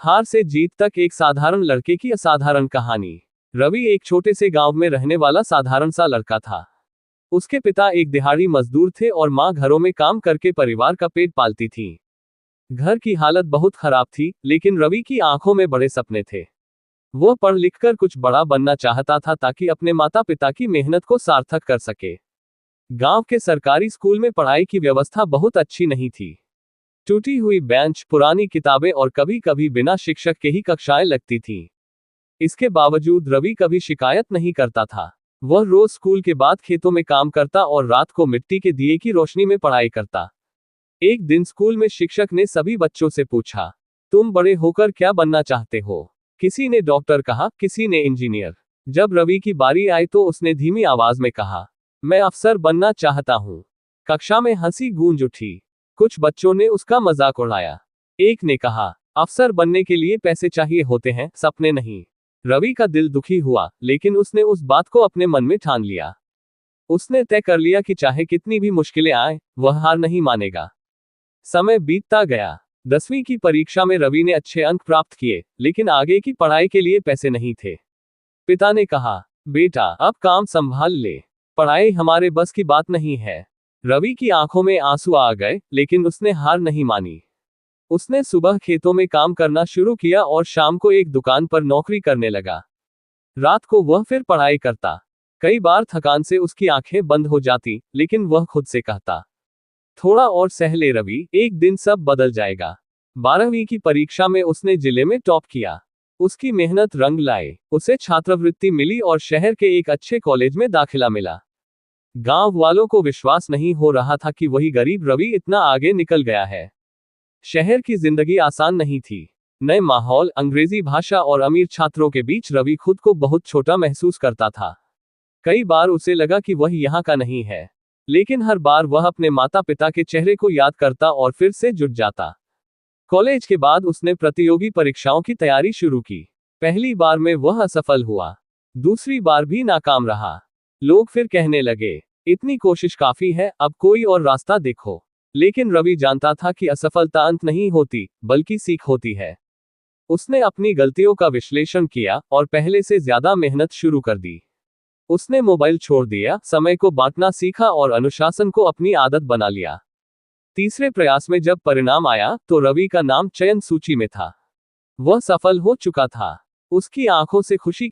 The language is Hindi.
हार से जीत तक एक साधारण लड़के की असाधारण कहानी। रवि एक छोटे से गांव में रहने वाला साधारण सा लड़का था। उसके पिता एक दिहाड़ी मजदूर थे और मां घरों में काम करके परिवार का पेट पालती थी। घर की हालत बहुत खराब थी, लेकिन रवि की आंखों में बड़े सपने थे। वह पढ़ लिखकर कुछ बड़ा बनना चाहता था ताकि अपने माता पिता की मेहनत को सार्थक कर सके। गांव के सरकारी स्कूल में पढ़ाई की व्यवस्था बहुत अच्छी नहीं थी। टूटी हुई बेंच, पुरानी किताबें और कभी कभी बिना शिक्षक के ही कक्षाएं लगती थीं। इसके बावजूद रवि कभी शिकायत नहीं करता था। वह रोज स्कूल के बाद खेतों में काम करता और रात को मिट्टी के दिए की रोशनी में पढ़ाई करता। एक दिन स्कूल में शिक्षक ने सभी बच्चों से पूछा, तुम बड़े होकर क्या बनना चाहते हो? किसी ने डॉक्टर कहा, किसी ने इंजीनियर। जब रवि की बारी आई तो उसने धीमी आवाज में कहा, मैं अफसर बनना चाहता हूं। कक्षा में हंसी गूंज उठी। कुछ बच्चों ने उसका मजाक उड़ाया। एक ने कहा, अफसर बनने के लिए पैसे चाहिए होते हैं, सपने नहीं। रवि का दिल दुखी हुआ, लेकिन उसने उस बात को अपने मन में ठान लिया। उसने तय कर लिया कि चाहे कितनी भी मुश्किलें आए, वह हार नहीं मानेगा। समय बीतता गया। 10वीं की परीक्षा में रवि ने अच्छे अंक प्राप्त किए, लेकिन आगे की पढ़ाई के लिए पैसे नहीं थे। पिता ने कहा, बेटा अब काम संभाल ले, पढ़ाई हमारे बस की बात नहीं है। रवि की आंखों में आंसू आ गए, लेकिन उसने हार नहीं मानी। उसने सुबह खेतों में काम करना शुरू किया और शाम को एक दुकान पर नौकरी करने लगा। रात को वह फिर पढ़ाई करता। कई बार थकान से उसकी आंखें बंद हो जाती, लेकिन वह खुद से कहता, थोड़ा और सह ले रवि, एक दिन सब बदल जाएगा। 12वीं की परीक्षा में उसने जिले में टॉप किया। उसकी मेहनत रंग लाए। उसे छात्रवृत्ति मिली और शहर के एक अच्छे कॉलेज में दाखिला मिला। गांव वालों को विश्वास नहीं हो रहा था कि वही गरीब रवि इतना आगे निकल गया है। शहर की जिंदगी आसान नहीं थी। नए माहौल, अंग्रेजी भाषा और अमीर छात्रों के बीच रवि खुद को बहुत छोटा महसूस करता था। कई बार उसे लगा कि वह यहाँ का नहीं है, लेकिन हर बार वह अपने माता पिता के चेहरे को याद करता और फिर से जुट जाता। कॉलेज के बाद उसने प्रतियोगी परीक्षाओं की तैयारी शुरू की। पहली बार में वह असफल हुआ। दूसरी बार भी नाकाम रहा। लोग फिर कहने लगे, इतनी कोशिश काफी है, अब कोई और रास्ता देखो। लेकिन रवि जानता था कि असफलता अंत नहीं होती, बल्कि सीख होती है। उसने अपनी गलतियों का विश्लेषण किया और पहले से ज्यादा मेहनत शुरू कर दी। उसने मोबाइल छोड़ दिया, समय को बांटना सीखा और अनुशासन को अपनी आदत बना लिया। तीसरे प्रयास में जब परिणाम आया तो रवि का नाम चयन सूची में था। वह सफल हो चुका था। उसकी आंखों से खुशी